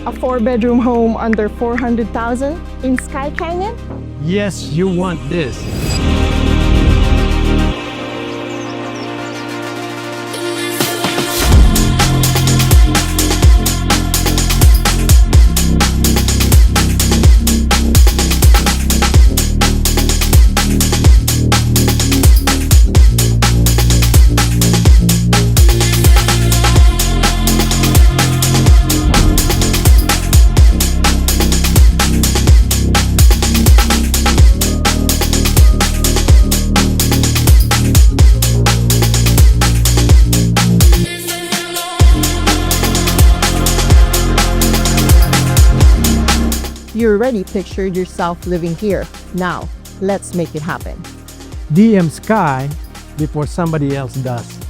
A 4-bedroom home under 400,000 in Skye Canyon? Yes, you want this. You already pictured yourself living here. Now, let's make it happen. DM Skye before somebody else does.